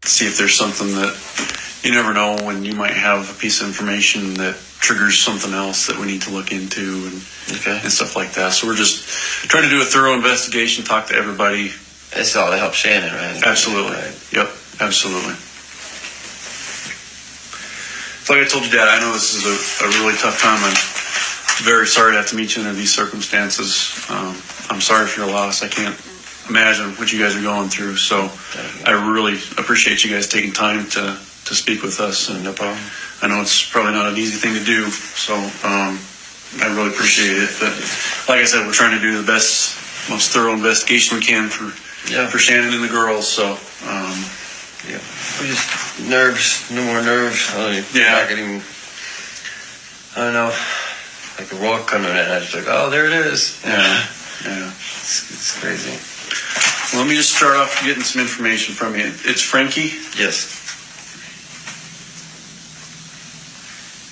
see if there's something that you never know when you might have a piece of information that triggers something else that we need to look into and stuff like that. So we're just trying to do a thorough investigation, talk to everybody. It's all to help Shannon, right? Absolutely. Right. Yep, absolutely. Like I told you, Dad, I know this is a really tough time. I'm very sorry to have to meet you under these circumstances. I'm sorry for your loss. I can't imagine what you guys are going through. So I really appreciate you guys taking time to speak with us. And no problem. I know it's probably not an easy thing to do. So I really appreciate it. But like I said, we're trying to do the best, most thorough investigation we can for Shannon and the girls. So we just nerves, no more nerves. Not getting, I don't know, like the world coming in. I just like, oh, there it is. Yeah. It's crazy. Well, let me just start off getting some information from you. It's Frankie. Yes.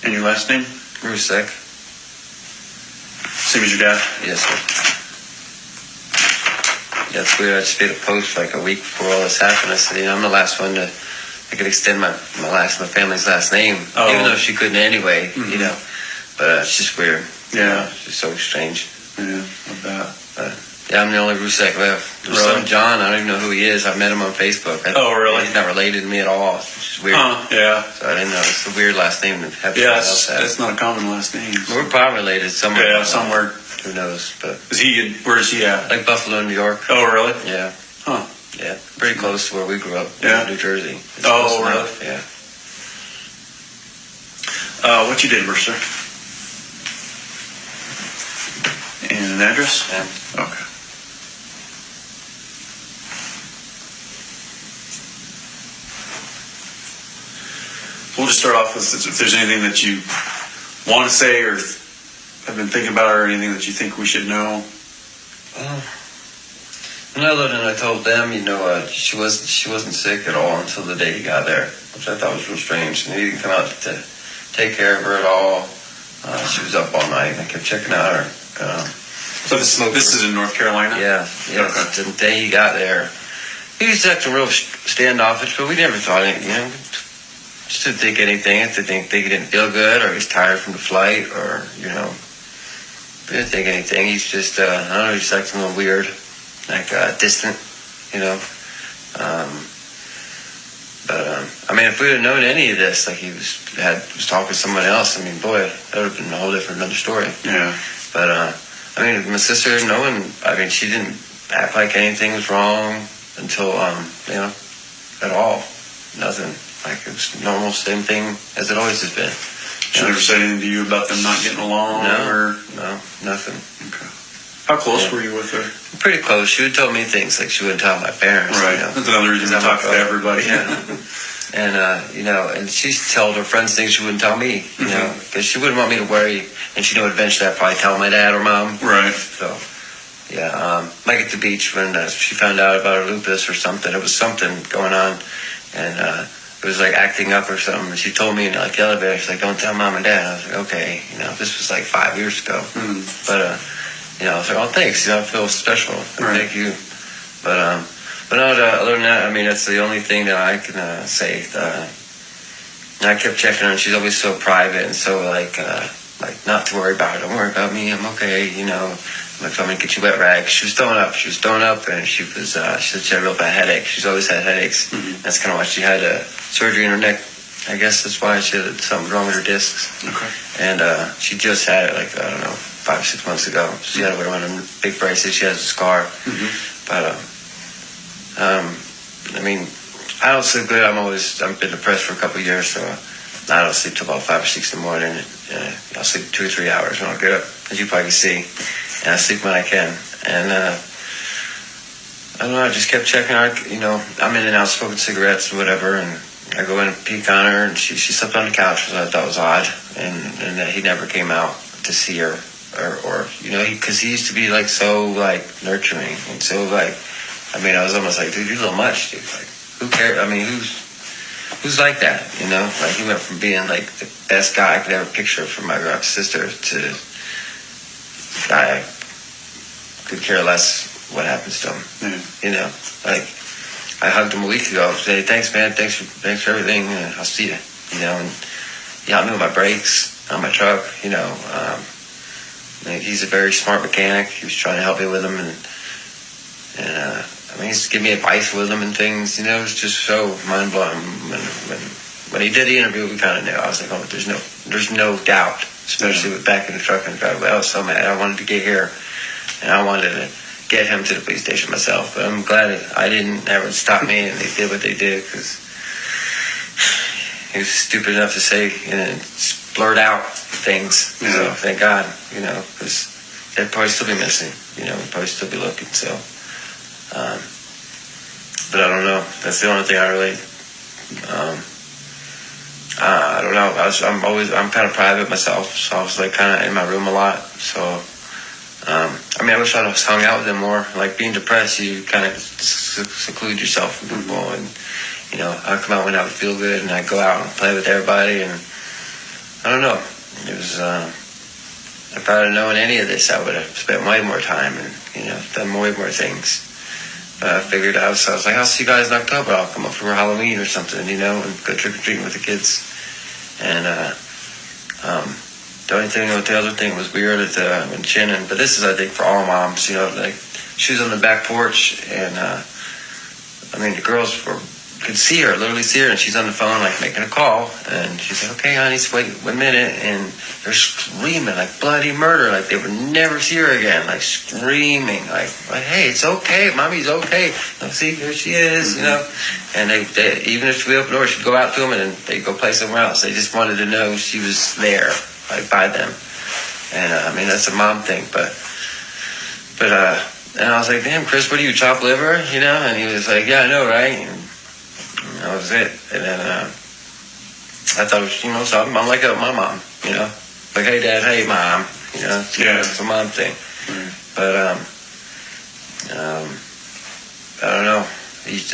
And your last name? Rusek. Same as your dad? Yes, sir. Yeah, it's weird. I just made a post like a week before all this happened. I said, I'm the last one I could extend my family's last name, even though she couldn't anyway, But it's just weird. Yeah. It's just so strange. Yeah, I bet. But I'm the only Rusek left. There's son John. I don't even know who he is. I met him on Facebook. Really? He's not related to me at all. It's just weird. Yeah. So I didn't know. It's a weird last name to have. Yeah, it's not a common last name. So. We're probably related somewhere. Yeah, somewhere. Who knows? But where is he at? Like Buffalo, New York. Oh, really? Yeah. Huh. Yeah, pretty close to where we grew up. Yeah. New Jersey. It's really? Enough. Yeah. What's your date of birth, sir? And an address? Yeah. Okay. We'll just start off with if there's anything that you want to say or have been thinking about or anything that you think we should know. Other than I told them, she wasn't sick at all until the day he got there, which I thought was real strange. And he didn't come out to take care of her at all. She was up all night. I kept checking out her. So this is in North Carolina? Yeah. Okay. The day he got there, he was acting real standoffish, but we never thought anything, just didn't think anything. I didn't think he didn't feel good or he's tired from the flight or, we didn't think anything. He's just, I don't know, he's acting a little weird, like distant, But if we had known any of this, like he was talking to someone else, boy, that would have been a whole different another story. Yeah. But, my sister, she didn't act like anything was wrong until, at all. Nothing. Like it was normal, same thing as it always has been. She never said anything to you about them not getting along? No, nothing. Okay. How close were you with her? Pretty close. She would tell me things like she wouldn't tell my parents. Right. That's another reason to talk to everybody. Yeah. And, and she told her friends things she wouldn't tell me, because she wouldn't want me to worry. And she knew eventually I'd probably tell my dad or mom. Right. So, like at the beach when she found out about her lupus or something. It was something going on. And it was like acting up or something. And she told me in the elevator, she's like, don't tell mom and dad. I was like, okay. This was like 5 years ago. Mm-hmm. But, I was like, oh, thanks. I feel special. Right. Thank you. But no, other than that, that's the only thing that I can say. I kept checking on her. She's always so private and so like not to worry about it. Don't worry about me. I'm okay. Like, I'm going to get you wet rags. She was throwing up, and she said she had a real bad headache. She's always had headaches. Mm-hmm. That's kind of why she had surgery in her neck. I guess that's why she had something wrong with her discs. Okay. And she just had it, 5 or 6 months ago. She had to wear one of them big braces. She has a scar. Mm-hmm. But, I don't sleep good. I've been depressed for a couple of years, so I don't sleep till about 5 or 6 in the morning. I'll sleep 2 or 3 hours when I get up, as you probably can see. And I sleep when I can. And, I don't know, I just kept checking her. I'm in and out smoking cigarettes and whatever, and I go in and peek on her, and she slept on the couch, which I thought was odd. And that he never came out to see her. Or because he used to be, so, nurturing. And so, I was almost like, dude, you're a little much, dude. Like, who cares? Who's like that, He went from being, the best guy I could ever picture for my sister to I could care less what happens to him. Yeah. I hugged him a week ago. Say, thanks, man. Thanks for everything. I'll see you. You know, and he helped me with my brakes on my truck. You know, he's a very smart mechanic. He was trying to help me with them, and I mean, he's giving me advice with them and things. You know, it's just so mind blowing. When he did the interview, we kind of knew. I was like, oh, there's no doubt. Especially with back in the truck and driveway. I was so mad. I wanted to get here, and I wanted to get him to the police station myself. But I'm glad I didn't ever stop me, and they did what they did, because he was stupid enough to say and blurt out things. Yeah. So thank God, you know, because they'd probably still be missing. You know, we'd probably still be looking. So, but I don't know. That's the only thing I really. I don't know. I'm kind of private myself, so I was like kind of in my room a lot. So, I mean, I wish I'd hung out with them more. Like being depressed, you kind of seclude yourself from people, and you know, I come out when I would feel good, and I go out and play with everybody, and I don't know. It was if I had known any of this, I would have spent way more time and you know done way more things. I figured out, so I was like, I'll see you guys in October. I'll come up for Halloween or something, you know, and go trick-or-treating with the kids. And the other thing was weird when Shannon, but this is, I think, for all moms, you know, like, she was on the back porch, and, I mean, the girls could see her, literally see her, and she's on the phone, like, making a call, and she's like, okay, honey, just wait 1 minute, and they're screaming, like, bloody murder, like, they would never see her again, like, screaming, like hey, it's okay, mommy's okay, see, here she is, you know, and they even if we open the door, she'd go out to them, and then they'd go play somewhere else. They just wanted to know she was there, like, by them, and, I mean, that's a mom thing, but, and I was like, damn, Chris, what are you, chopped liver, you know, and he was like, yeah, I know, right, and that was it. And then I thought it was, you know, something. I'm like my mom, you know, like, hey, Dad, hey, Mom, you know, it's a mom thing. But I don't know. He's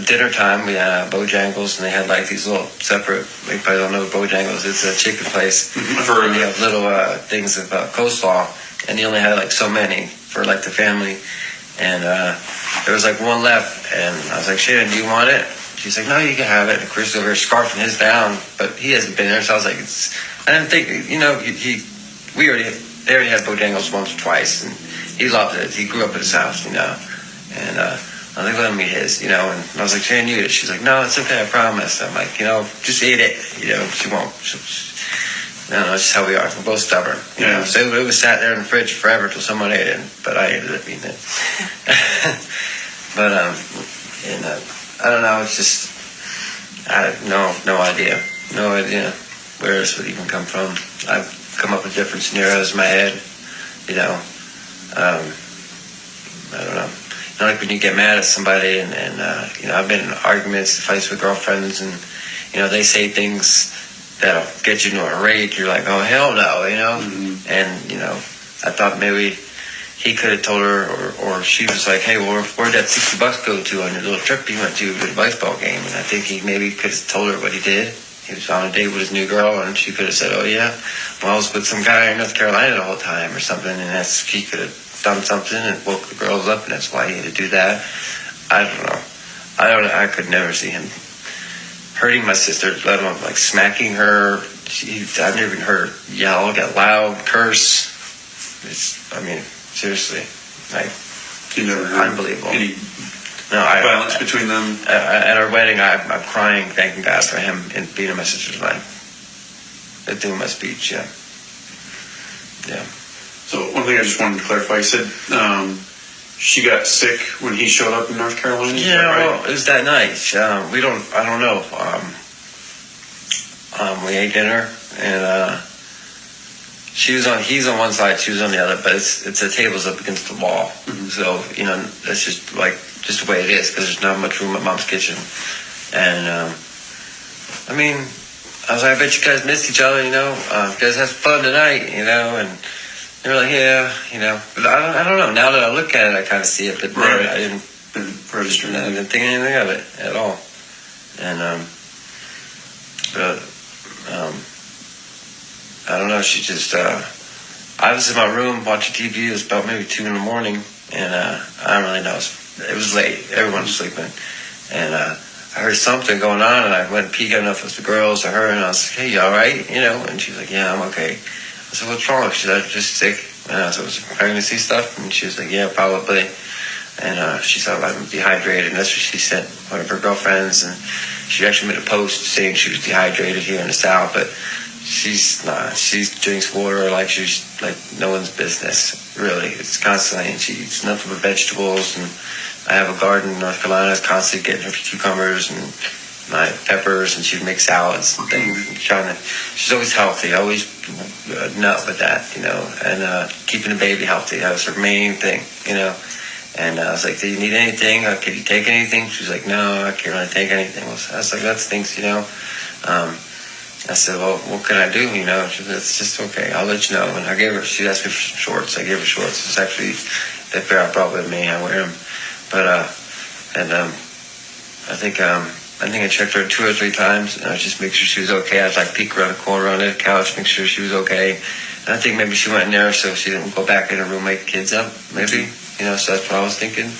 dinner time. We had Bojangles, and they had like these little separate. You probably don't know what Bojangles. It's a chicken place. And they have little things of coleslaw, and they only had like so many for like the family. And there was like one left, and I was like, Shannon, do you want it? She's like, no, you can have it. And Chris over here scarfing his down, but he hasn't been there, so I was like, I didn't think, you know, they already had Bojangles once or twice, and he loved it. He grew up at his house, you know, and I was like, let me his, you know, and I was like, Shannon, you eat it. She's like, no, it's okay, I promise. I'm like, you know, just eat it, you know, she won't. No, it's just how we are. We're both stubborn. You know? So it was sat there in the fridge forever till someone ate it, but I ended up eating it. But I don't know. It's just I have no idea where this would even come from. I've come up with different scenarios in my head. You know, I don't know. You know, like when you get mad at somebody, and you know, I've been in arguments, fights with girlfriends, and you know, they say things that'll get you into a rage. You're like, oh, hell no, you know? Mm-hmm. And, you know, I thought maybe he could have told her, or she was like, hey, well, where'd that $60 go to on your little trip you went to the baseball game? And I think he maybe could have told her what he did. He was on a date with his new girl, and she could have said, oh, yeah, well, I was with some guy in North Carolina the whole time or something, and he could have done something and woke the girls up, and that's why he had to do that. I don't know. I could never see him hurting my sister, let alone like smacking her. I've never even heard her yell, get loud, curse. I mean, seriously, like, you never heard unbelievable. Any violence between them? At our wedding, I'm crying, thanking God for him and being in my sister's life. They're doing my speech, yeah. So one thing I just wanted to clarify, you said she got sick when he showed up in North Carolina? Yeah, right? Well, it was that night. I don't know. We ate dinner, and he's on one side, she was on the other, but it's the table's up against the wall. Mm-hmm. So, you know, that's just the way it is, because there's not much room at Mom's kitchen. And, I mean, I was like, I bet you guys missed each other, you know, you guys have fun tonight, you know, and they were like, yeah, you know, but I don't know. Now that I look at it, I kind of see it, but right. I didn't register. I didn't think anything of it at all. And I don't know. She just I was in my room watching TV. It was about maybe 2 a.m, and I don't really know. I was it was late. Everyone was sleeping. And I heard something going on, and I went and peeked. I don't know if it was the girls or her, and I was like, hey, you all right? You know? And she was like, yeah, I'm okay. I said, what's wrong? She said, I'm just sick. And I said, was it pregnancy stuff? And she was like, yeah, probably. And she thought I'm dehydrated. And that's what she said, one of her girlfriends. And she actually made a post saying she was dehydrated here in the South, but she's not. She drinks water like she's like no one's business, really. It's constantly, and she eats nothing but vegetables. And I have a garden in North Carolina. I was constantly getting her cucumbers and my peppers, and she'd make salads and things. And she's always healthy, always nut with that, you know, and keeping the baby healthy. That was her main thing, you know. And I was like, do you need anything? Can you take anything? She was like, no, I can't really take anything. I was like, that stinks, you know. I said, well, what can I do, you know? She said, it's just okay, I'll let you know. And I gave her, she asked me for shorts. I gave her shorts. It's actually, they pair I brought with me. I wear them. But, I think I checked her 2 or 3 times, and I was just make sure she was okay. I'd like peek around the corner on the couch, make sure she was okay. And I think maybe she went in there so she didn't go back in her room, wake kids up, maybe. You know, so that's what I was thinking.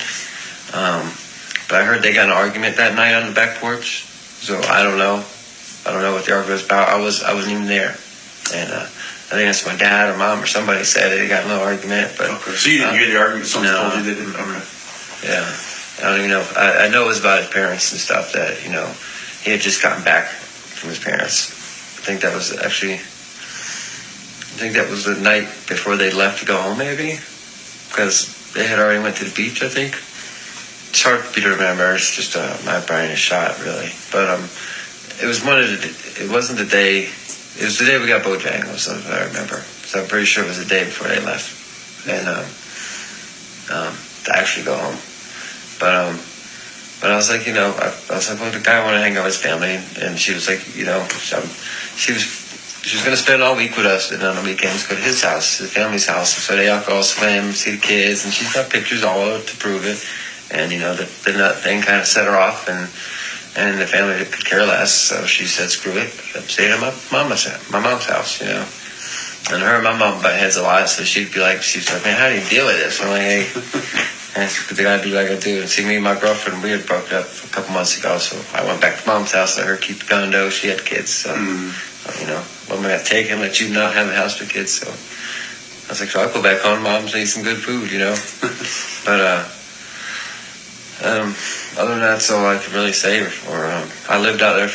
But I heard they got in an argument that night on the back porch. So I don't know. I don't know what the argument was about. I wasn't even there. And I think that's my dad or mom or somebody said they got in a little argument. But Okay. So you didn't get the argument? Someone no. told you they didn't? Okay. Yeah. I don't even know. I know it was about his parents and stuff that, you know, he had just gotten back from his parents. I think that was the night before they left to go home, maybe. Because they had already went to the beach, I think. It's hard for me to remember. It's just my brain is shot, really. But it was it wasn't the day. It was the day we got Bojangles, if I remember. So I'm pretty sure it was the day before they left, and to actually go home. But I was like, you know, I was like, well, the guy wanted to hang out with his family, and she was like, you know, she was going to spend all week with us, and on the weekends go to his house, his family's house. So they all go swim, see the kids, and she's got pictures all over to prove it. And, you know, the nut thing kind of set her off, and the family could care less. So she said, screw it, I'm staying at my mom's house, you know. And her and my mom butt heads a lot, so she's like, man, how do you deal with this? I'm like, hey, the guy do like I do. And see, me and my girlfriend, we had broken up a couple months ago, so I went back to mom's house, let her keep the condo. She had kids, so, you know, what am I going to take him, let you not have a house with kids? So I was like, so I'll go back home, mom's eat some good food, you know. But, other than that, that's all I could really say. I lived out there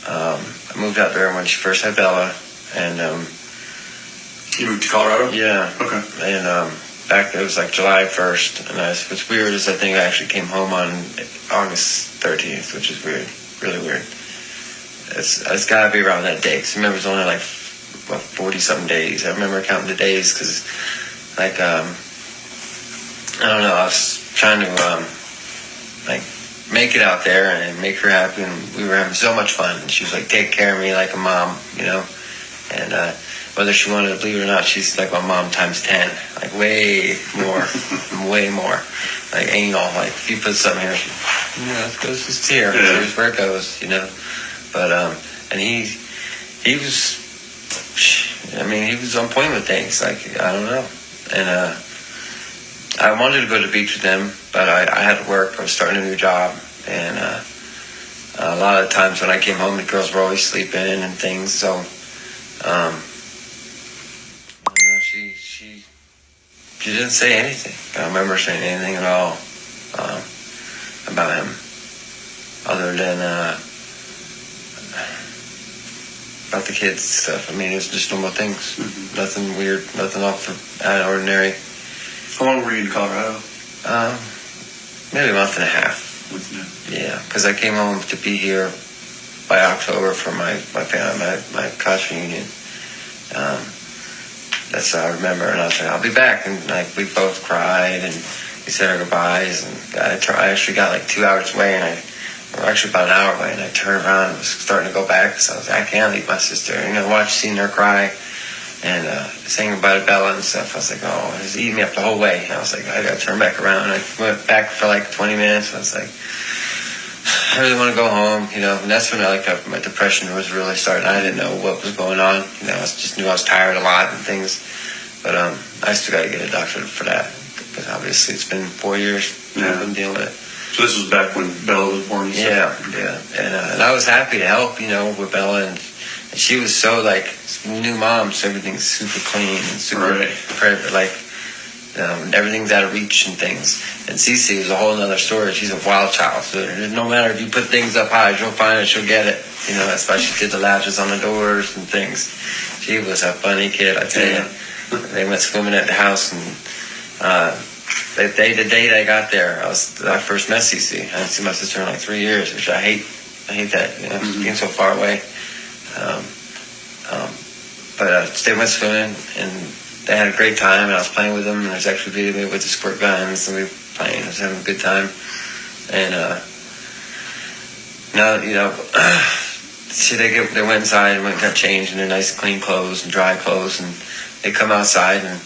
I moved out there when she first had Bella, and, You moved to Colorado? yeah. Okay. And, back, it was like July 1st, and what's weird is I think I actually came home on August 13th, which is weird, really weird. It's got to be around that day, because I remember it was only like 40-something days. I remember counting the days, because, like, I don't know, I was trying to, like, make it out there and make her happy, and we were having so much fun, and she was like, take care of me like a mom, you know, and, whether she wanted to believe it or not, she's like my mom times 10, like way more, way more, like anal. Like if you put something here, you know, it goes just here. Yeah. Here's where it goes, you know. But and he was, I mean, he was on point with things. Like I don't know, and I wanted to go to the beach with them, but I had to work. I was starting a new job, and a lot of times when I came home, the girls were always sleeping and things. So. She didn't say anything. I don't remember saying anything at all about him, other than about the kids stuff. I mean, it was just normal things. Mm-hmm. Nothing weird, nothing off out of ordinary. How long were you in Colorado? Maybe a month and a half. Yeah, because I came home to be here by October for my family, my college reunion. That's how I remember, and I was like, I'll be back, and like we both cried, and we said our goodbyes, and I actually got like 2 hours away, or actually about an hour away, and I turned around and was starting to go back, so I was like, I can't leave my sister, you know, seeing her cry, and saying goodbye to Bella and stuff. I was like, oh, it was eating me up the whole way, and I was like, I gotta turn back around, and I went back for like 20 minutes, and I was like, I really want to go home, you know, and that's when my depression was really starting. I didn't know what was going on, you know, I just knew I was tired a lot and things, but I still got to get a doctor for that, Because obviously it's been 4 years I've been dealing with it. So this was back when Bella was born. Yeah. And I was happy to help, with Bella, and she was so like new mom, so everything's super clean and super private, like everything's out of reach and things. And Cece is a whole other story. She's a wild child, so no matter if you put things up high, she'll find it, she'll get it. That's why she did the latches on the doors and things. She was a funny kid, I tell you. They went swimming at the house, and the day they got there, I first met Cece. I didn't see my sister in like 3 years, which I hate that, being so far away. But they went swimming, and they had a great time, and I was playing with them, and there's actually a video of me with the squirt guns, and we were playing, I was having a good time. And now, they went inside and went and got changed in their nice clean clothes and dry clothes, and they come outside, and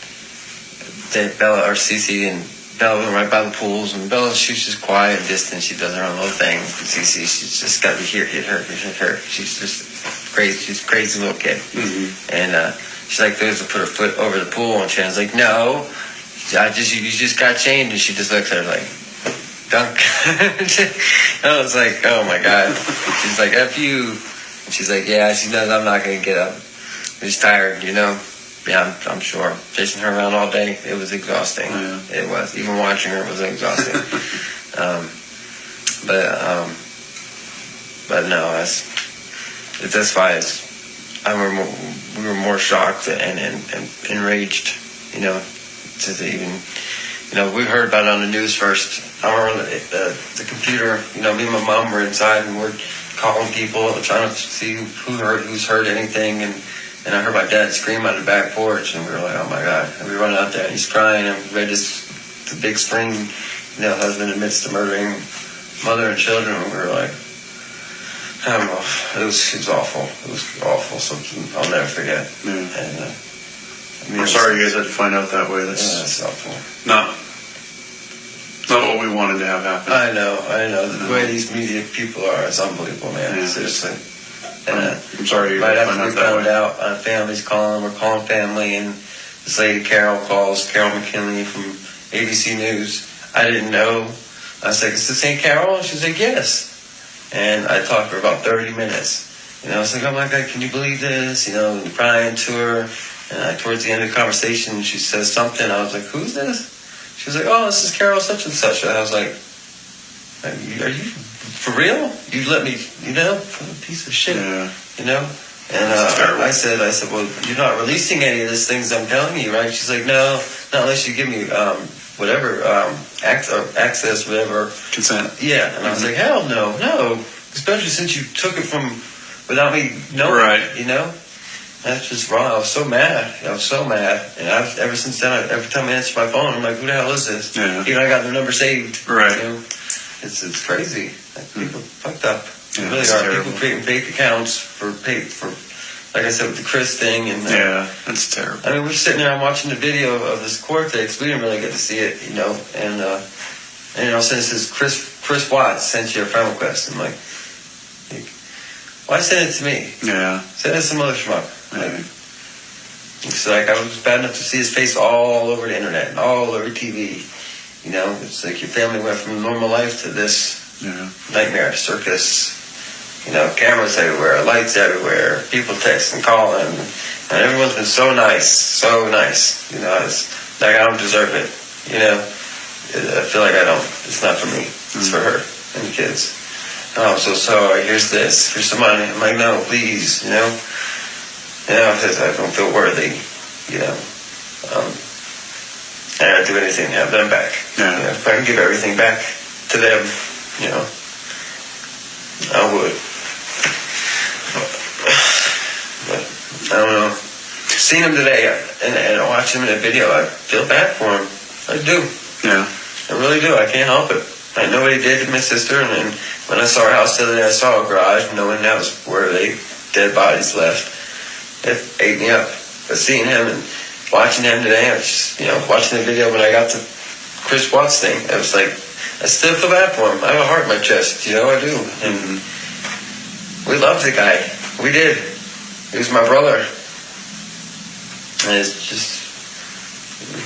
Bella, or Cece, and Bella went right by the pools, and Bella, she's just quiet and distant, she does her own little thing. And Cece, she's just got to hit her. She's just crazy, she's a crazy little kid. Mm-hmm. And she's like, goes to put her foot over the pool, and Shannon's like, no, you just got changed, and she just looks at her like, dunk. I was like, oh my God. She's like, F you. And she's like, yeah, she knows I'm not going to get up. She's tired, Yeah, I'm sure. Chasing her around all day, it was exhausting. Oh, yeah. It was. Even watching her was exhausting. But no, that's why we were more shocked and enraged, to even, we heard about it on the news first. I remember the computer, me and my mom were inside, and we're calling people, trying to see who's heard anything, and I heard my dad scream on the back porch, and we were like, oh my God. And we run out there, and he's crying, and we read the big screen, husband admits to murdering mother and children, and we were like, I don't know, it was awful. It was awful, something I'll never forget. Yeah. And, I'm sorry you guys had to find out that way. That's awful. Not what we wanted to have happen. I know. The way these media people are, it's unbelievable, man. Yeah. Seriously. And, I'm sorry you right had to after find we out found that way. out, family's calling, we're calling family, and this lady Carol calls, Carol McKinley from ABC News. I didn't know. I was like, is this St. Carol? And she's like, yes. And I talked for about 30 minutes. I was like, oh my God, can you believe this? Crying to her. And towards the end of the conversation, she says something. I was like, who's this? She was like, oh, this is Carol such and such. And I was like, are you for real? You let me, piece of shit, And I said, well, you're not releasing any of these things I'm telling you, right? She's like, no, not unless you give me whatever, access, whatever. Consent. Yeah. And I was like, hell no. Especially since you took it from without me knowing, right. That's just wrong. I was so mad. And ever since then, every time I answer my phone, I'm like, who the hell is this? Yeah. Even I got their number saved. Right. It's crazy. People fucked up. They Yeah, really it's are. terrible. People creating fake accounts for, like I said, with the Chris thing. And that's terrible. I mean, we're sitting there, I'm watching the video of this Cortex. We didn't really get to see it, And since this Chris Watts sent you a friend request, I'm like, why send it to me? Yeah. Send it to some other schmuck. Yeah. It's like I was bad enough to see his face all over the internet and all over TV. It's like your family went from normal life to this nightmare circus. Cameras everywhere, lights everywhere, people texting, calling, and everyone's been so nice. It's like I don't deserve it. I feel like I don't. It's not for me. It's for her and the kids. Oh, I'm so sorry. Here's this. Here's some money. I'm like, no, please. Because I don't feel worthy. And I'd do anything to have them back. Yeah. If I can give everything back to them, I would. But I don't know. Seeing him today and watching him in a video, I feel bad for him. I do. Yeah. I really do. I can't help it. I know what he did to my sister, and then when I saw her house the other day, I saw a garage, knowing that was where they dead bodies left. It ate me up. But seeing him and watching him today, I was just, watching the video when I got to Chris Watts thing, I was like, I still feel bad for him. I have a heart in my chest, I do. And we loved the guy. We did. He was my brother. And it's just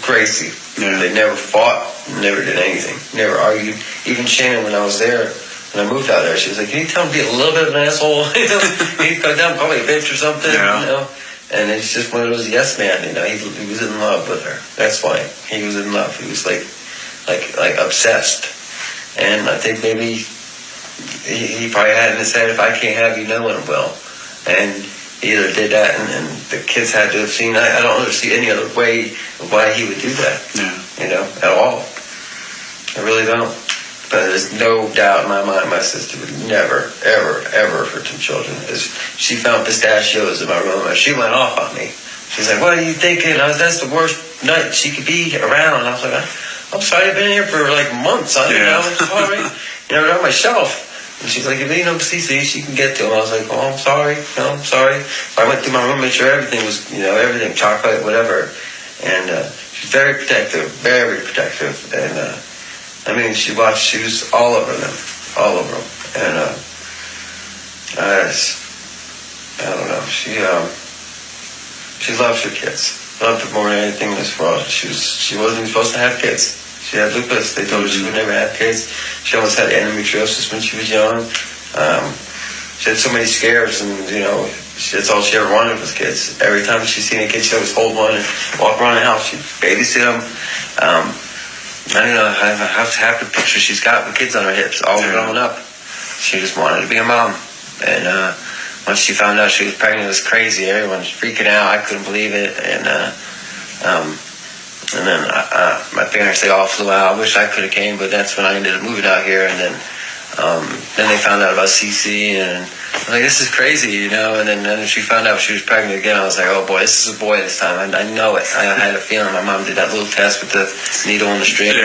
crazy. Yeah. They never fought, never did anything, never argued. Even Shannon, when I was there, when I moved out there, she was like, "Can you tell him to be a little bit of an asshole? You know, he'd come down, call me a bitch or something." Yeah. You know. And it's just one of those yes man, you know. He was in love with her. That's why he was in love. He was like obsessed. And I think maybe he probably had in his head, if I can't have you, no one will. And he either did that, and the kids had to have seen. I don't really see any other way of why he would do that. Yeah. You know, at all. I really don't. But there's no doubt in my mind my sister would never, ever, ever hurt them children. She found pistachios in my room and she went off on me. She's like, "What are you thinking? That's the worst night she could be around." And I was like, "I'm sorry, I've been here for like months. I don't know, I'm sorry." You know, they're on my shelf. And she's like, "If you know CC, she can get to them." I was like, "Oh, I'm sorry. No, I'm sorry." I went through my room, made sure everything was, everything, chocolate, whatever. And she's very protective, very protective. And, she was all over them. And I don't know. She loves her kids. Loved them more than anything in this world. She wasn't even supposed to have kids. She had lupus. They told her she would never have kids. She almost had endometriosis when she was young. She had so many scares, and that's all she ever wanted was kids. Every time she seen a kid, she'd always hold one and walk around the house. She'd babysit them. I don't know half the picture she's got with kids on her hips, all growing up. She just wanted to be a mom. And once she found out she was pregnant, it was crazy. Everyone was freaking out. I couldn't believe it. And then my parents, they all flew out. I wish I could have came, but that's when I ended up moving out here. And then they found out about CC, and I was like, "This is crazy," And then she found out she was pregnant again. I was like, "Oh boy, this is a boy this time." I know it. I had a feeling. My mom did that little test with the needle and the string,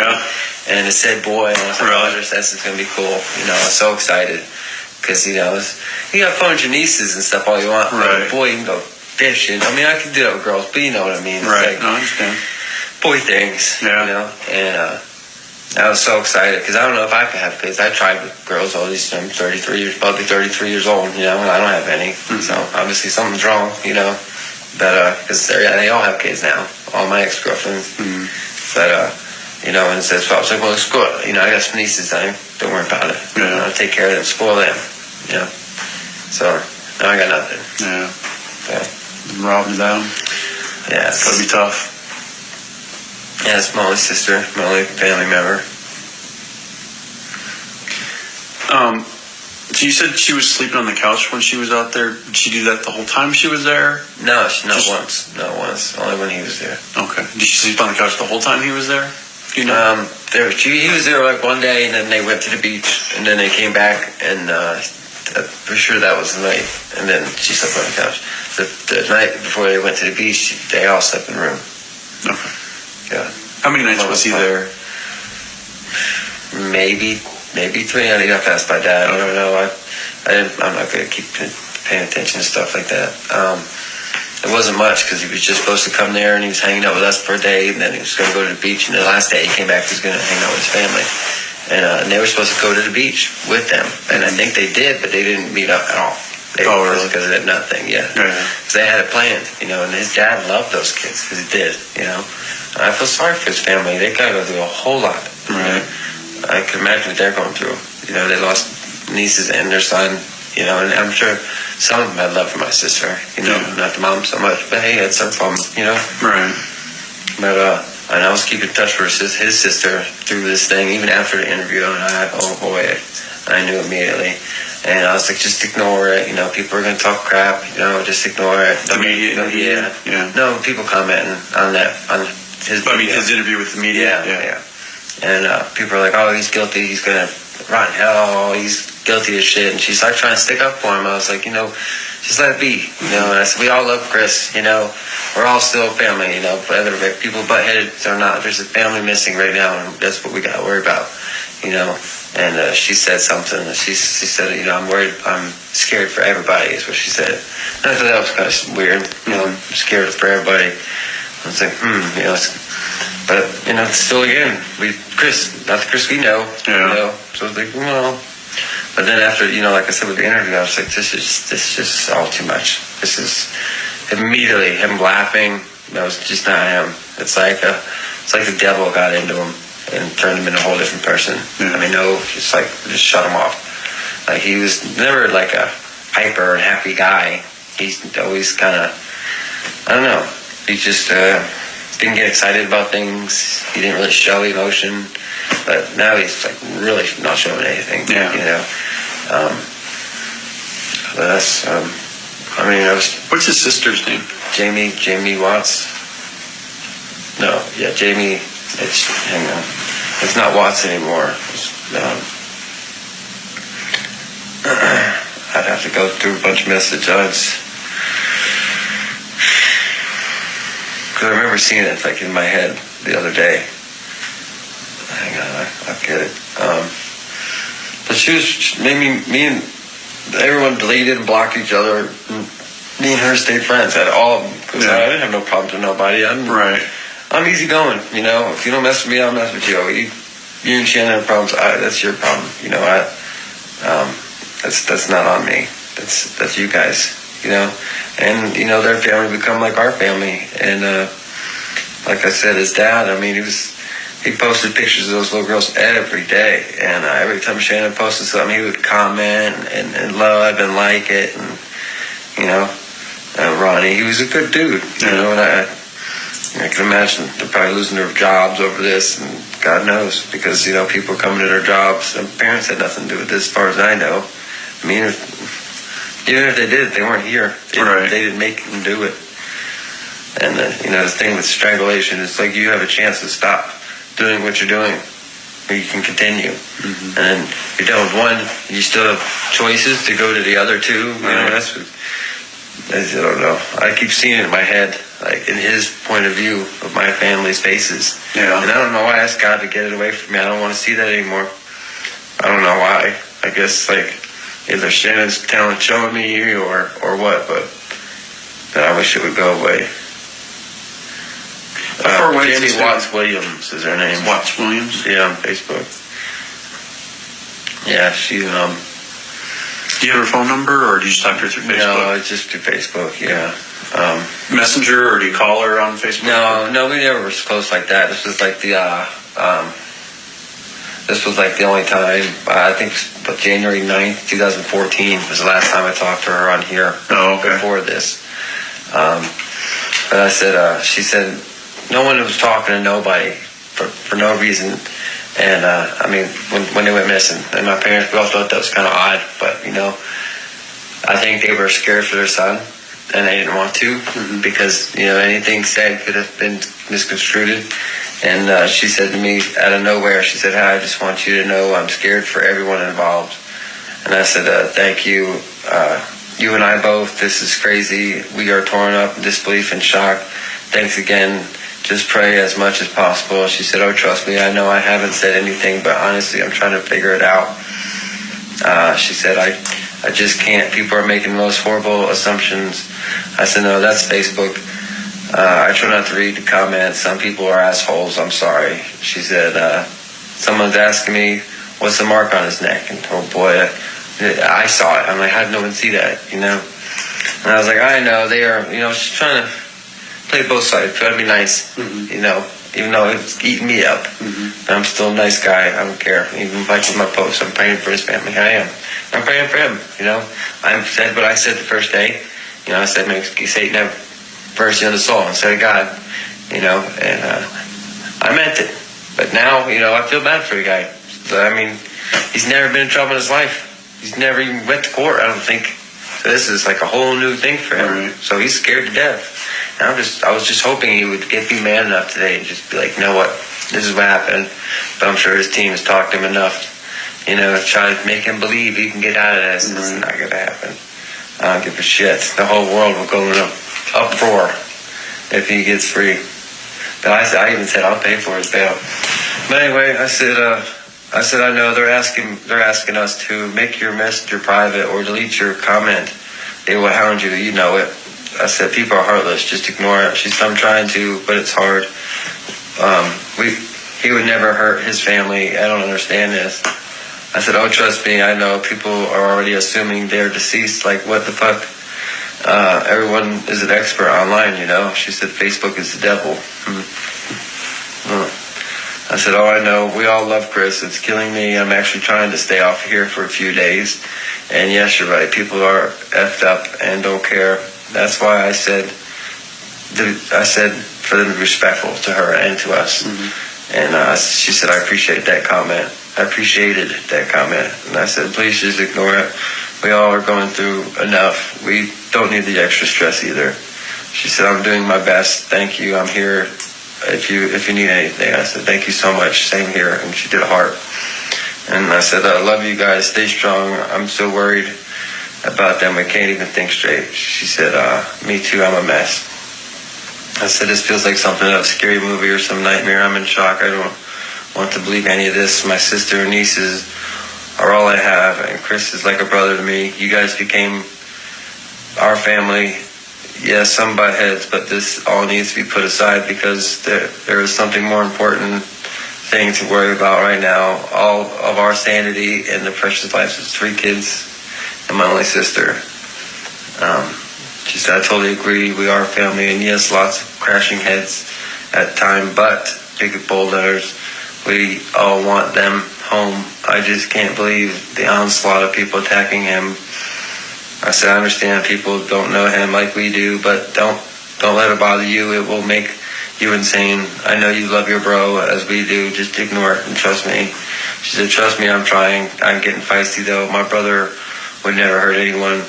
and it said boy. And I was like, "Oh, this is gonna be cool." I was so excited because you got fun with your nieces and stuff all you want. Right. But boy, you can go fishing. I can do that with girls, but you know what I mean. It's Right. like I understand. boy things. Yeah. And I was so excited because I don't know if I could have kids. I tried with girls all these. I'm 33 years, about to be 33 years old. And I don't have any. Mm-hmm. So obviously something's wrong. But because they all have kids now. All my ex-girlfriends. Mm-hmm. But and so I was like, well, it's good. I got some nieces. Don't worry about it. Yeah. I'll take care of them, spoil them. So now I got nothing. Yeah. Yeah. Robbing them. Yeah. It's gotta be tough. Yeah, it's my only sister, my only family member. So you said she was sleeping on the couch when she was out there. Did she do that the whole time she was there? No, not once. Not once. Only when he was there. Okay. Did she sleep on the couch the whole time he was there? He was there like one day, and then they went to the beach, and then they came back, and for sure that was the night. And then she slept on the couch. The night before they went to the beach, they all slept in the room. Okay. Yeah. How many nights was he there? Maybe 3. I got passed by Dad. I don't know. I'm not going to keep paying attention to stuff like that. It wasn't much because he was just supposed to come there and he was hanging out with us for a day, and then he was going to go to the beach. And the last day he came back, he was going to hang out with his family. And they were supposed to go to the beach with them. And I think they did, but they didn't meet up at all. Really? Because of that nothing, yeah. Because they had it planned, and his dad loved those kids because he did, And I feel sorry for his family. They got to go through a whole lot. Right. I can imagine what they're going through. They lost nieces and their son, and I'm sure some of them had love for my sister, not the mom so much, but hey, it's their problem, Right. But, and I was keeping in touch with his sister through this thing, even after the interview, and I knew immediately. And I was like, just ignore it. People are going to talk crap. Just ignore it. The media? Yeah. No, people commenting on his his interview with the media? Yeah. And people are like, oh, he's guilty. He's going to rot in hell. He's guilty of shit. And she's like trying to stick up for him. I was like, just let it be. And I said, we all love Chris. We're all still a family, whether people butt-headed or not. There's a family missing right now, and that's what we got to worry about, And she said something. She said, I'm worried, I'm scared for everybody, is what she said. And I thought that was kind of weird. I'm scared for everybody. I was like, but still again, Chris, not the Chris we know. Yeah. So I was like, well. But then after, like I said with the interview, I was like, this is just all too much. This is immediately him laughing. That was just not him. It's like it's like the devil got into him and turned him into a whole different person. Yeah. I mean, no, just shut him off. Like, he was never like a hyper and happy guy. He's always kind of, I don't know, he just didn't get excited about things. He didn't really show emotion, but now he's like really not showing anything. Yeah. You know. But that's, I mean, I was What's his sister's name? Jamie Watts. No, yeah, Jamie. Hang on. It's not Watts anymore. I'd have to go through a bunch of messages. Because I remember seeing it like in my head the other day. Hang on, I'll get it. But she was, me and everyone deleted and blocked each other. Me and her stayed friends at all. Because I didn't have no problems with nobody. I'm easy going, you know. If you don't mess with me, I'll mess with you. You and Shannon have problems. That's your problem, you know. That's not on me. That's you guys, you know. And you know, their family become like our family. And like I said, his dad. I mean, he posted pictures of those little girls every day. And every time Shannon posted something, he would comment and love and like it. And you know, Ronnie, he was a good dude, you know. And I can imagine they're probably losing their jobs over this, and God knows, because, you know, people coming to their jobs, and parents had nothing to do with this, as far as I know. I mean, even if they did, they weren't here. They didn't make them do it. And, you know, the thing with strangulation, it's like you have a chance to stop doing what you're doing, or you can continue. Mm-hmm. And if you're done with one, you still have choices to go to the other two. You know, that's what, I don't know. I keep seeing it in my head, like in his point of view of my family's faces. Yeah. And I don't know why I asked God to get it away from me. I don't want to see that anymore. I don't know why. I guess like either Shannon's talent showing me or what, but I wish it would go away. Jamie Watts Williams is her name. Watts Williams? Yeah, on Facebook. Yeah, she Do you have her phone number, or do you just talk to her through Facebook? No, it's just through Facebook, yeah. Messenger, or do you call her on Facebook? No, we never were close like that. This was like the only time, I think January 9th, 2014 was the last time I talked to her on here. Oh, okay. Before this. But I said, she said, no one was talking to nobody for no reason. And, I mean, when they went missing, and my parents, we all thought that was kind of odd, but, you know, I think they were scared for their son, and they didn't want to, because, you know, anything said could have been misconstrued. And she said to me out of nowhere, she said, "Hi, I just want you to know I'm scared for everyone involved." And I said, "Thank you. You and I both, this is crazy. We are torn up in disbelief and shock. Thanks again. Just pray as much as possible." She said, "Oh, trust me, I know I haven't said anything, but honestly, I'm trying to figure it out." She said, I just can't. People are making the most horrible assumptions. I said, "No, that's Facebook. I try not to read the comments. Some people are assholes. I'm sorry." She said, "Someone's asking me, what's the mark on his neck?" And oh boy, I saw it. I'm like, how did no one see that, you know? And I was like, I know, they are, you know, she's trying to play both sides, try to be nice, you know, even though it's eating me up. But I'm still a nice guy. I don't care. Even if I put my post, I'm praying for his family. I am. I'm praying for him, you know. I said what I said the first day. You know, I said, "May Satan have mercy on the soul instead of God," you know, and I meant it. But now, you know, I feel bad for the guy. So, I mean, he's never been in trouble in his life. He's never even went to court, I don't think. So this is like a whole new thing for him. Right. So he's scared to death. And I was just hoping he would be man enough today and just be like, "You know what? This is what happened." But I'm sure his team has talked to him enough, you know, to try to make him believe he can get out of this. It's not going to happen. I don't give a shit. The whole world will go in an uproar if he gets free. But I even said I'll pay for his bail. But anyway, I said I know they're asking us to make your messenger private or delete your comment. They will hound you. You know it. I said, people are heartless. Just ignore it. She said, "I'm trying to, but it's hard. He would never hurt his family. I don't understand this." I said, "Oh, trust me. I know people are already assuming they're deceased. Like, what the fuck? Everyone is an expert online, you know." She said, "Facebook is the devil." I said, oh, I know. We all love Chris. It's killing me. I'm actually trying to stay off here for a few days. And yes, you're right. People are effed up and don't care. That's why I said for them to be respectful to her and to us. And she said, I appreciate that comment. I appreciated that comment. And I said, please just ignore it. We all are going through enough. We don't need the extra stress either. She said, I'm doing my best. Thank you. I'm here if you need anything. I said, thank you so much. Same here. And she did a heart. And I said, I love you guys. Stay strong. I'm so worried about them. I can't even think straight. She said, me too. I'm a mess. I said, this feels like something out of a scary movie or some nightmare. I'm in shock. I don't want to believe any of this. My sister and nieces are all I have, and Chris is like a brother to me. You guys became our family. Yes, some butt heads, but this all needs to be put aside because there is something more important thing to worry about right now. All of our sanity and the precious lives of 3 kids and my only sister. She said, I totally agree. We are a family, and yes, lots of crashing heads at time, but big bold letters. We all want them home. I just can't believe the onslaught of people attacking him. I said, I understand people don't know him like we do, but don't let it bother you. It will make you insane. I know you love your bro as we do. Just ignore it and trust me. She said, trust me, I'm trying. I'm getting feisty though. My brother would never hurt anyone.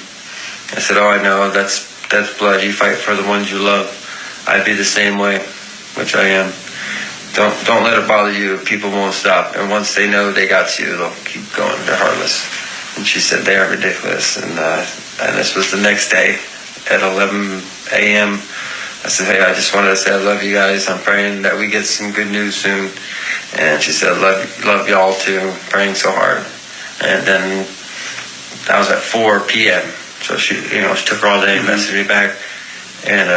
I said, oh, I know. That's blood. You fight for the ones you love. I'd be the same way, which I am. Don't let it bother you. People won't stop. And once they know they got you, they'll keep going. They're heartless. And she said, they are ridiculous. And this was the next day at 11 a.m. I said, hey, I just wanted to say I love you guys. I'm praying that we get some good news soon. And she said, love y'all too. Praying so hard. And then that was at 4 p.m. So she took her all day and messaged me back. And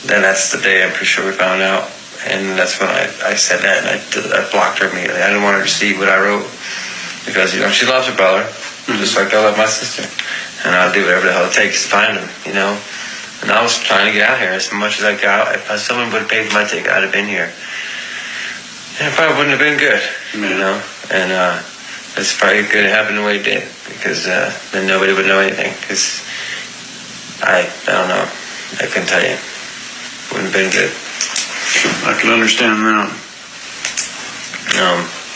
then that's the day I'm pretty sure we found out. And that's when I said that, and I blocked her immediately. I didn't want her to see what I wrote because, she loves her brother, just like I love my sister. And I'll do whatever the hell it takes to find him, And I was trying to get out here as much as I got. If someone would have paid for my ticket, I'd have been here. And it probably wouldn't have been good, And it's probably good it happened the way it did because then nobody would know anything. Because I don't know. I couldn't tell you. Wouldn't have been good. I can understand that.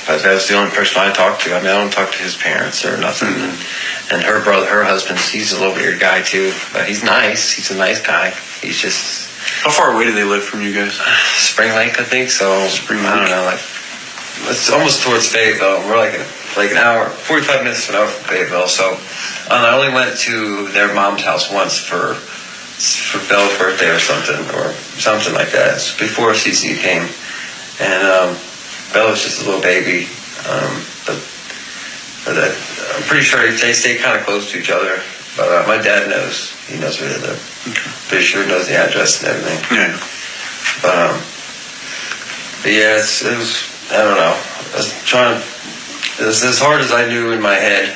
That was the only person I talked to. I don't talk to his parents or nothing. And her brother, her husband, he's a little weird guy too. But he's nice. He's a nice guy. He's just... How far away do they live from you guys? Spring Lake, I think. So, Spring Lake. I don't know, it's almost towards Fayetteville. We're like an hour, 45 minutes to an hour from Fayetteville. So, I only went to their mom's house once for Belle's birthday or something like that. It's before CC came. And Belle was just a little baby. But I'm pretty sure they stay kind of close to each other. But my dad knows. He knows where they live. Okay. Pretty sure he knows the address and everything. Yeah. But yeah, it was, I don't know. It was as hard as I knew in my head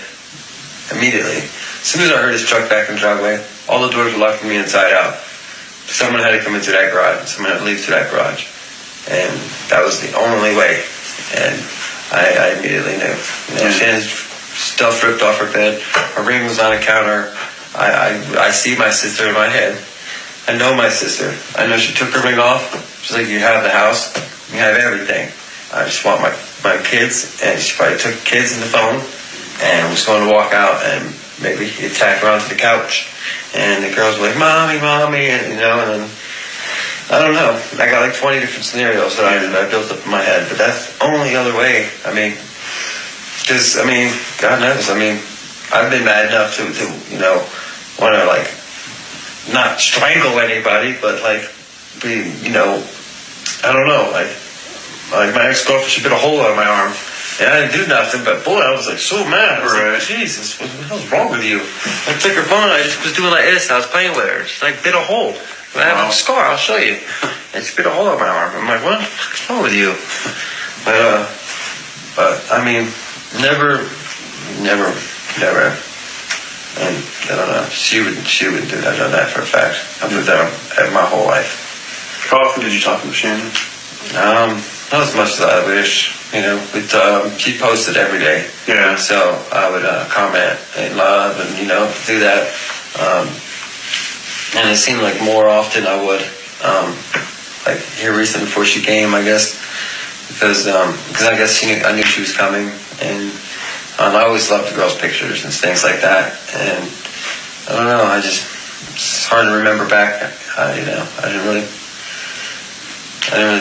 immediately. As soon as I heard his truck back in the driveway, all the doors were locked from the inside out. Someone had to come into that garage. Someone had to leave through that garage. And that was the only way. And I immediately knew. She had stuff ripped off her bed. Her ring was on a counter. I see my sister in my head. I know my sister. I know she took her ring off. She's like, you have the house. You have everything. I just want my kids. And she probably took the kids and the phone and was going to walk out and maybe attack her onto the couch. And the girls were like, mommy, and then I don't know. I got like 20 different scenarios that I built up in my head, but that's the only other way. Because, God knows, I've been mad enough to want to, like, not strangle anybody, but, like, be, I don't know, like my ex-girlfriend, she bit a hole out of my arm, and I didn't do nothing, but, boy, I was, like, so mad. I was like, Jesus, what the hell's wrong with you? I took her phone, I just was doing like this, I was playing with her. She, like, bit a hole. I have a scar, I'll show you. And she bit a hole in my arm. I'm like, what the fuck's wrong with you? But never. And I don't know, she wouldn't do that. I know that for a fact. I've lived that my whole life. How often did you talk to Shannon? Not as much as I wish. She posted every day. Yeah. So I would comment and love and, do that. And it seemed like more often I would, like here recently before she came, I guess, because I guess I knew she was coming, and I always loved the girls' pictures and things like that. And I don't know, it's hard to remember back. I didn't really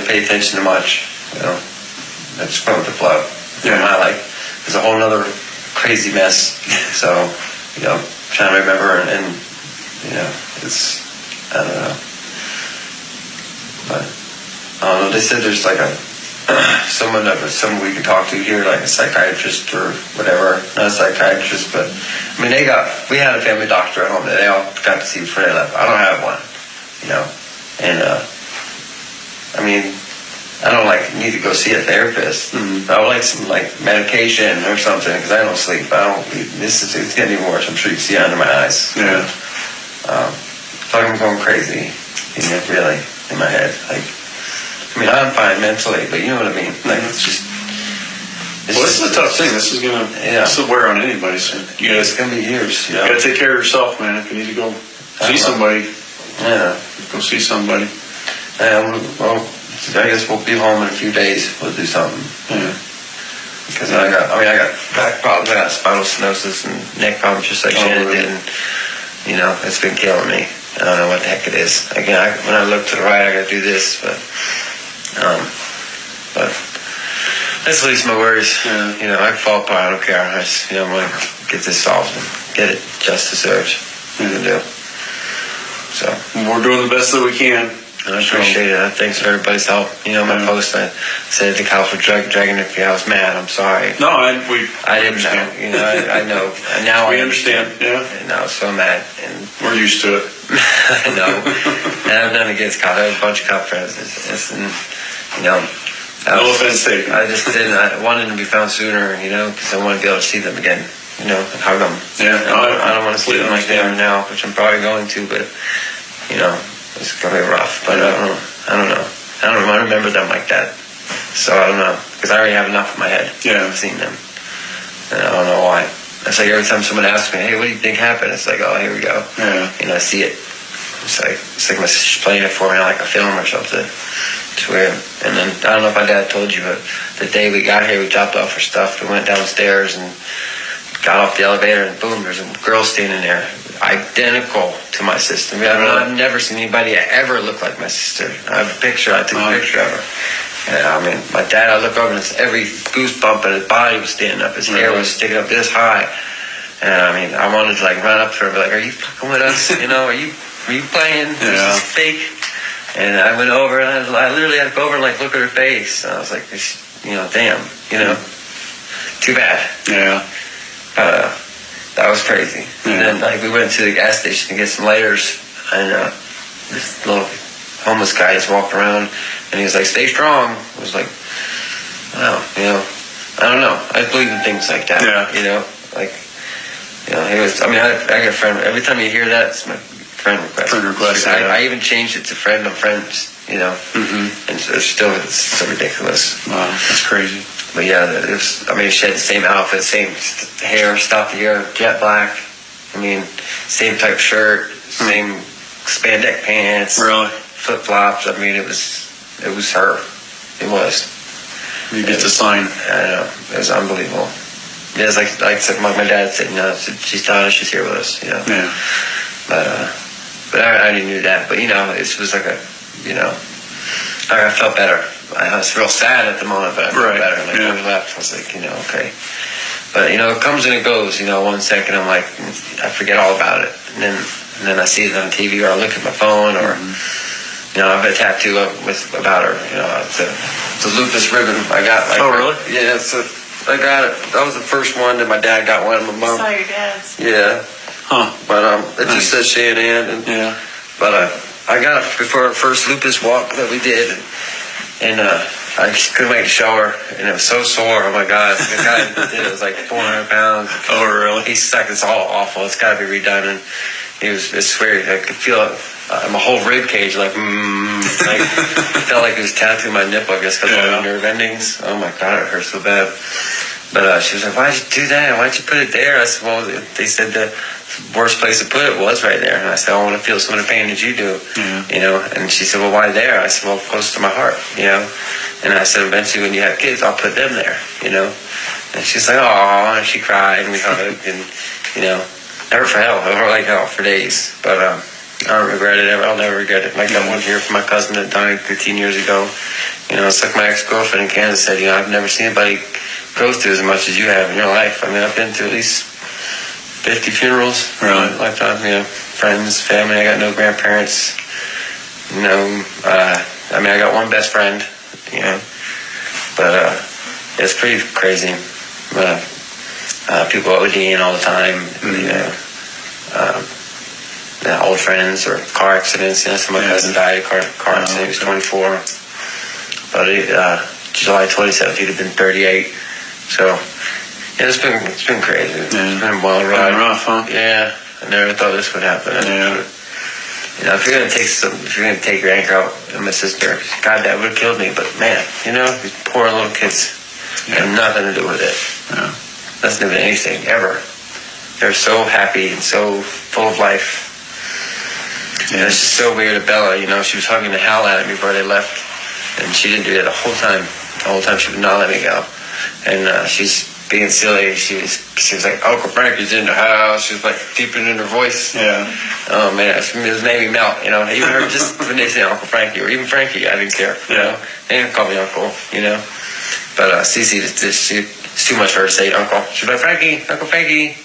pay attention to much. I just went with the flow. Yeah. My life was a whole other crazy mess. So, trying to remember and it's, I don't know. But I don't know. They said there's like someone we can talk to here, like a psychiatrist or whatever. Not a psychiatrist, but I mean, we had a family doctor at home that they all got to see before they left. I don't have one, and I mean, I don't need to go see a therapist. Mm-hmm. I would like some medication or something because I don't sleep. It's getting worse. I'm sure you can see it under my eyes. Yeah. I'm going crazy, really, in my head. I'm fine mentally, but you know what I mean? This is a tough thing. This is this will wear on anybody. So it's going to be years. You got to take care of yourself, man. If you need to go see somebody, go see somebody. Well, I guess we'll be home in a few days. We'll do something. Yeah. Because I got back problems. I got spinal stenosis and neck problems, just like Shannon did. And, it's been killing me. I don't know what the heck it is. Again, when I look to the right, I got to do this, but that's at least my worries. Yeah. I can fall apart. I don't care. I just, I'm going to get this solved and get it just deserved. To do. So we're doing the best that we can. I appreciate it. Thanks for everybody's help. My post, I said the cow for dragging it for you. I was mad. I'm sorry. No, I didn't understand. know. I know. And now we understand. Yeah. And I was so mad. And we're used to it. I know. And I've done against cops. I have a bunch of cop friends. No offense taken. I just didn't. I wanted them to be found sooner, because I want to be able to see them again, and hug them. Yeah. I don't want to see them like they are now, which I'm probably going to, but, it's going to be rough. But I don't know. I remember them like that. So I don't know, because I already have enough in my head. Yeah. I've seen them. And I don't know why. It's like every time someone asks me, hey, what do you think happened? It's like, oh, here we go. Yeah. I see it. It's like my sister's playing it for me like a film or something. It's weird. And then, I don't know if my dad told you, but the day we got here, we dropped off our stuff. We went downstairs and got off the elevator, and boom, there's a girl standing there, identical to my sister. I've never seen anybody ever look like my sister. I have a picture. I took a picture of her. And, my dad, I look over, and every goosebump in his body was standing up. His hair was sticking up this high. And, I wanted to, run up to her and be like, are you fucking with us? Are you playing? Yeah. This is fake. And I went over, and I literally had to go over and, look at her face. And I was like, damn, too bad. Yeah. That was crazy. Yeah. And then, we went to the gas station to get some lighters, and this little homeless guy just walked around, and he was like, stay strong. I was like, wow, I don't know. I believe in things like that. Yeah. He was, I got a friend, every time you hear that, it's my friend request. Friend request, I even changed it to friend of friends, Mm-hmm. and so it's so ridiculous. Wow, that's crazy. But yeah, she had the same outfit, same hair, stopped the hair, jet black. Same type shirt, same spandex pants. Really? Flip flops. It was her. It was. You get the sign. I know. It was unbelievable. Yeah, it's like my dad said, she's telling us she's here with us, Yeah. But I already knew that. But, it was like I felt better. I was real sad at the moment, but I felt better. When we left, I was like, okay. But, it comes and it goes. 1 second I'm like, I forget all about it. And then I see it on TV, or I look at my phone, or, I have a tattoo about her. It's a lupus ribbon I got. Oh, really? Yeah, I got it. That was the first one that my dad got one of my mom. I saw your dad's. Yeah. Huh. But it just says Shannon. Yeah. But I got it before our first lupus walk that we did. And I just couldn't wait to show her, and it was so sore. Oh my God! The guy that did it was like 400 pounds. Oh, really? He's like, it's all awful. It's got to be redone. And it's weird. I could feel it my whole rib cage, like felt like it was tattooing my nipple, I guess, because of the nerve endings. Oh my God, it hurt so bad. But she was like, "Why'd you do that? Why'd you put it there?" I said, "Well, they said the worst place to put it was right there." And I said, "I want to feel some of the pain that you do, you know." And she said, "Well, why there?" I said, "Well, close to my heart, you know." And I said, "Eventually, when you have kids, I'll put them there, you know." And she's like, "Oh," and she cried, and we hugged, and you know, it hurt for hell. It hurt like hell for days. But I don't regret it ever. I'll never regret it. Like that one here from my cousin that died 15 years ago. You know, it's like my ex-girlfriend in Kansas said, you know, I've never seen anybody go through as much as you have in your life. I mean, I've been to at least 50 funerals in my lifetime, you know, friends, family. I got no grandparents, you know. I mean, I got one best friend, you know, but it's pretty crazy. People ODing all the time, you know, old friends or car accidents. You know, so my cousin died of a car accident. He was 24. But July 27th, he'd have been 38. So, yeah, it's been crazy. It's been a wild ride. Rough, huh? Yeah, I never thought this would happen. You know, if you're gonna take your anchor out of my sister, God, that would have killed me. But man, you know, these poor little kids had nothing to do with it. Yeah. Nothing to do with anything ever. They're so happy and so full of life. And it's just so weird. Bella, you know, she was hugging the hell out of me before they left. And she didn't do that the whole time. The whole time she would not let me go. And she's being silly. She was like, "Uncle Frankie's in the house." She was like deepening in her voice. Yeah. Oh man, it made me melt. You know, even her, just when they say Uncle Frankie or even Frankie, I didn't care. You know, they didn't call me Uncle. You know, but Cece, it's too much for her to say Uncle. She's like Frankie, Uncle Frankie.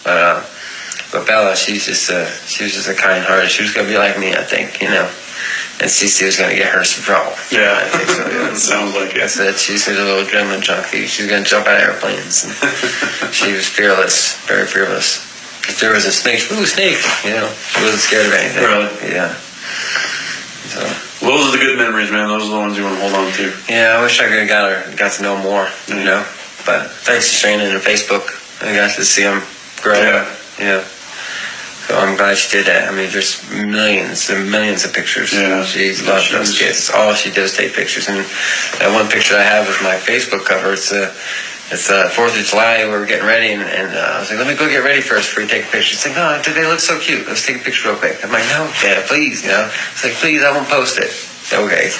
But Bella, she was just a kind heart. She was gonna be like me, I think. You know. And Cece was going to get her some trouble. Yeah, I think so. Yeah. It sounds like it. I said she's a little adrenaline junkie. She's going to jump out of airplanes. And she was fearless, very fearless. If there was a snake, ooh, snake, you know, she wasn't scared of anything. Really? Yeah. So. Well, those are the good memories, man. Those are the ones you want to hold on to. Yeah, I wish I could have got to know more, you know. But thanks to Shannon and Facebook, I got to see them grow. Yeah. So I'm glad she did that. I mean, there's millions and millions of pictures. Yeah. She loves those kids. All she does is take pictures. And that one picture I have is my Facebook cover. It's 4th of July. We were getting ready, and I was like, "Let me go get ready first before you take a picture." She's like, "No, they look so cute. Let's take a picture real quick." I'm like, "No, Dad, please, you know." It's like, "Please, I won't post it." Okay.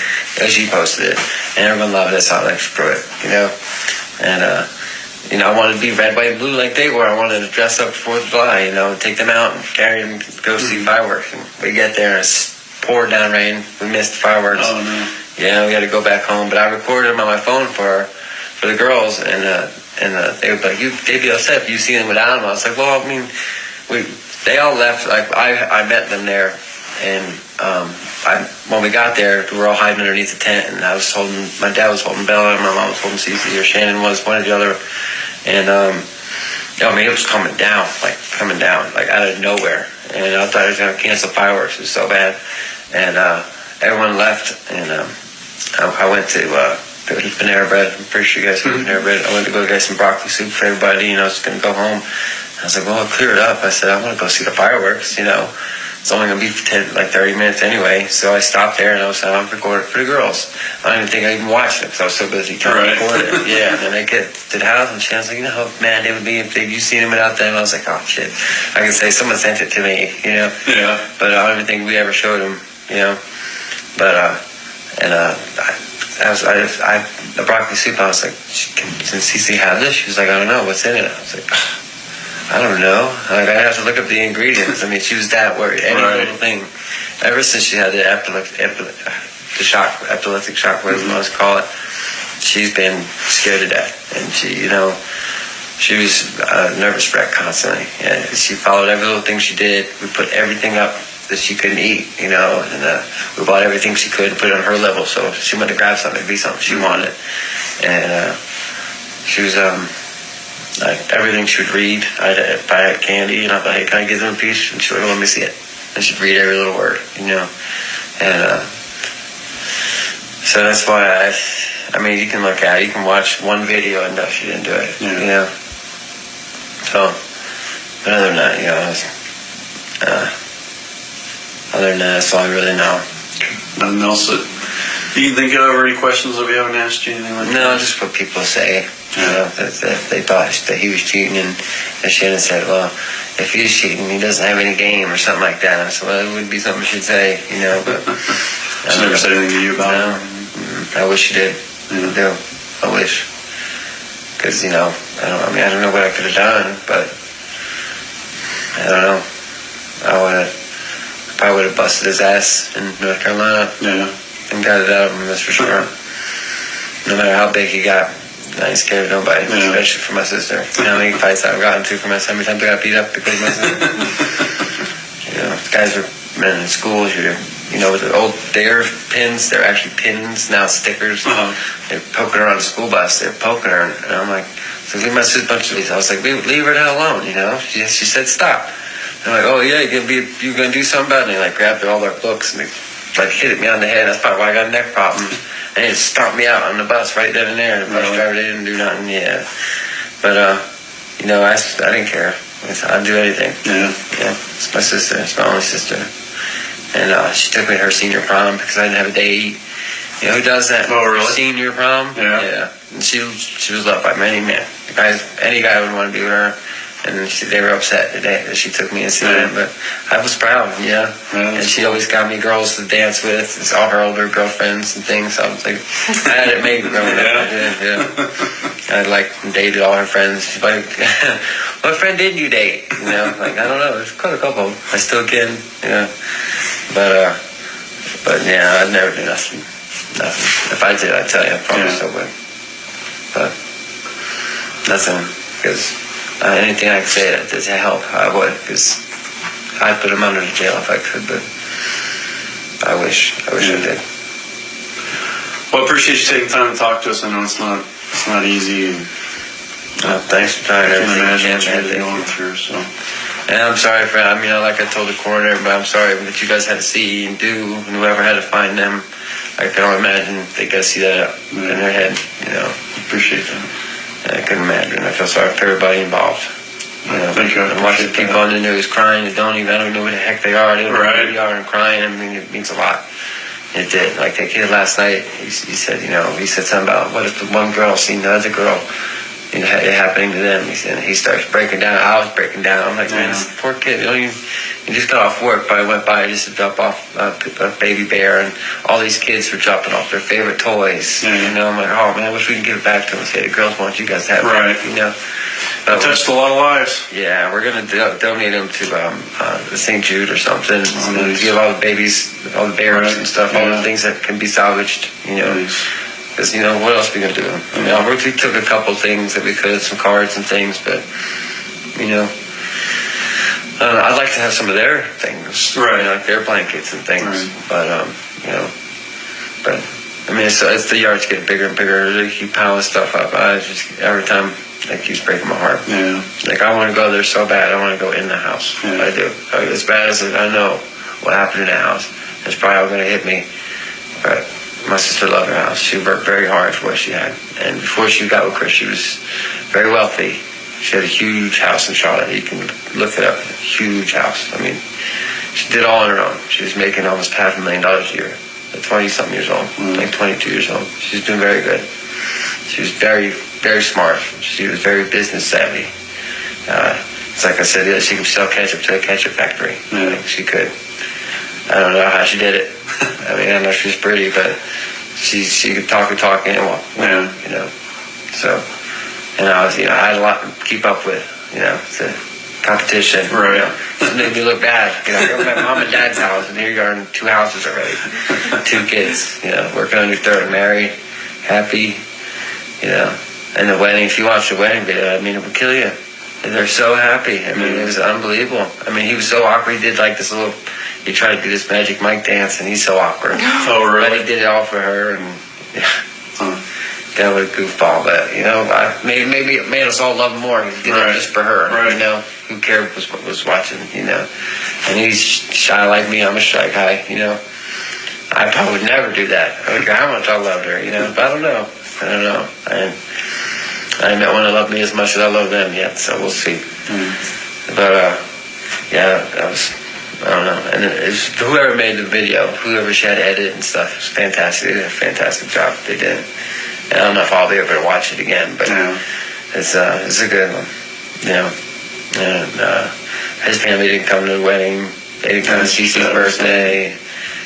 And she posted it. And everyone loved it, so I like to screw it, you know. And, you know, I wanted to be red, white, and blue like they were. I wanted to dress up for 4th of July, you know, and take them out and carry them, go see fireworks. And we get there, and it's poured down rain. We missed the fireworks. Oh, no. Yeah, we had to go back home. But I recorded them on my phone for the girls, and they were like, they'd be upset if you see them without them. I was like, well, I mean, they all left. Like, I met them there, and when we got there, we were all hiding underneath the tent, and my dad was holding Bella, and my mom was holding Cece, or Shannon was, one or the other. And, I mean, it was coming down, like out of nowhere. And I thought I was going to cancel fireworks. It was so bad. And everyone left, and I went to Panera Bread. I'm pretty sure you guys have Panera Bread. I went to go get some broccoli soup for everybody, you know, I was going to go home. I was like, well, I'll clear it up. I said, I want to go see the fireworks, you know. It's only going to be for 30 minutes anyway. So I stopped there, and I was like, I'm recording for the girls. I don't even think I even watched it because I was so busy trying to record it. Yeah, and then I get to the house, and she was like, you know how mad they would be if you seen them without them. I was like, oh, shit. I can say someone sent it to me, you know. Yeah. But I don't even think we ever showed them, you know. But, the broccoli soup, I was like, since Cece had this, she was like, I don't know, what's in it? I was like, I don't know. Like, I have to look up the ingredients. I mean, she was that worried. Any little thing. Ever since she had the epileptic shock, whatever you want to call it, she's been scared to death. And she, you know, she was a nervous wreck constantly. And she followed every little thing she did. We put everything up that she couldn't eat, you know, and we bought everything she could and put it on her level. So if she went to grab something, it'd be something she wanted. And she was, like, everything she would read. If I had candy, and I thought, hey, can I give them a piece? And she would let me see it. And she'd read every little word, you know. And so that's why I mean, you can look at it. You can watch one video and know she didn't do it, you know. So, but other than that, you know, other than that, that's all I really know. Nothing else that you can think of, or any questions that we haven't asked you, anything like that? No, just what people say. You know, that they thought that he was cheating, and Shannon said, well, if he's cheating, he doesn't have any game or something like that. I said, well, it would be something she'd say, you know. But She never said anything to you about it? I wish she did. Yeah. I do. I wish. Because, you know, I don't know what I could have done, but I don't know. I probably would have busted his ass in North Carolina Yeah. and got it out of him, that's for sure. No matter how big he got, I ain't scared of nobody, especially for my sister. You know how many fights I've gotten to for my sister? How many times I got beat up because of my sister? You know, guys are men in schools, you know, with the old Dare pins, they're actually pins, now stickers. They're poking her on the school bus, they're poking her, and I'm like, so leave my sister, bunch of these. I was like, leave her the hell alone, you know? She said, stop. I'm like, oh yeah, you gonna do something about it? And they like grabbed all their books and they like hit me on the head. That's probably why I got a neck problem. And it stomped me out on the bus right then and there. The bus driver didn't do nothing, yeah. But, you know, I didn't care. I'd do anything. Yeah. Yeah, it's my sister. It's my only sister. And she took me to her senior prom because I didn't have a date. You know who does that? Oh, really? Senior prom? Yeah. And she was loved by many men. Any guy would want to be with her. And they were upset the day that she took me and seen it, but I was proud, yeah. And she always got me girls to dance with. It's all her older girlfriends and things. So I was like, I had it made growing up. I did, yeah. I like dated all her friends. She's like, what friend did you date? You know, like I don't know. There's quite a couple. I still can, you know. But yeah, I'd never do nothing. If I did, I'd tell you. I promise I would. But nothing, because. Anything I could say to help, I would, because I'd put him under the jail if I could, but I wish I did. Well, I appreciate you taking time to talk to us. I know it's not easy. And, thanks for trying I everything. can imagine what you're going through. So, and I'm sorry for, like I told the coroner, but I'm sorry that you guys had to see and do, and whoever had to find them. I can only imagine they got to see that in their head, you know. Appreciate that. I couldn't imagine. I feel sorry for everybody involved. You know, Thank you. I'm watching people on the news crying that I don't even know who the heck they are. They don't know who they are and crying. I mean, it means a lot. It did. Like that kid last night, he said, you know, he said something about what if the one girl seen the other girl, you know, it happening to them. He said, he starts breaking down. I was breaking down. I'm like, man, this poor kid. He just got off work, probably went by just to drop off a baby bear, and all these kids were dropping off their favorite toys. You know, I'm like, oh man, I wish we could give it back to them and say the girls want you guys to have it. You know, but touched a lot of lives. Yeah, we're gonna donate them to the St. Jude or something. Give all the babies, all the bears and stuff, all the things that can be salvaged. You know. Because, you know, what else are we going to do? I mean, we took a couple things that we could, some cards and things, but, you know, I'd like to have some of their things, you know, like their blankets and things, but, you know, but, I mean, it's the yard's getting bigger and bigger. They keep piling stuff up. Every time, it keeps breaking my heart. Yeah. Like, I want to go there so bad. I want to go in the house. I do. As bad as I know what happened in the house, it's probably all going to hit me, but my sister loved her house. She worked very hard for what she had. And before she got with Chris, she was very wealthy. She had a huge house in Charlotte. You can look it up. Huge house. I mean, she did it all on her own. She was making almost $500,000 a year at 20-something years old, like 22 years old. She's doing very good. She was very, very smart. She was very business savvy. It's like I said, she could sell ketchup to a ketchup factory. Like she could. I don't know how she did it. I mean, I don't know if she was pretty, but she could talk and walk. You know. So, and I had a lot to keep up with. You know, the competition. You know, it made me look bad. You know, I go to my mom and dad's house, and here you are in 2 houses already, 2 kids. You know, working on your 3rd, married, happy. You know, and the wedding. If you watch the wedding video, I mean, it would kill you. And they're so happy. I mean, it was unbelievable. I mean, he was so awkward. He did like this little. He tried to do this Magic Mike dance, and he's so awkward. Oh, really? But he did it all for her, and kind of a goofball. But you know, maybe it made us all love him more. He did it just for her. You know, who cared what was watching? You know, and he's shy like me. I'm a shy guy. You know, I probably would never do that. I don't care how much I loved her. You know, but I don't know. I met one that loved me as much as I love them yet. So we'll see. But yeah, that was. I don't know. And And it's, whoever made the video, whoever she had to edit and stuff, was fantastic. They did a fantastic job. They did. And I don't know if I'll be able to watch it again, but Yeah. it's a good one. You know, and his family didn't come to the wedding. They didn't come to Cece's birthday.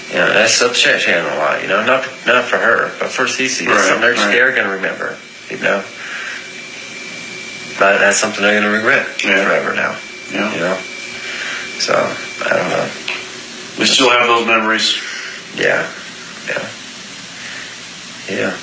You know, that's upset Shannon a lot. You know, not for her, but for Cece. That's something they're going to remember. You know, but that's something they're going to regret forever now. Yeah. You know, so I don't know. We still have those memories. Yeah, yeah, yeah.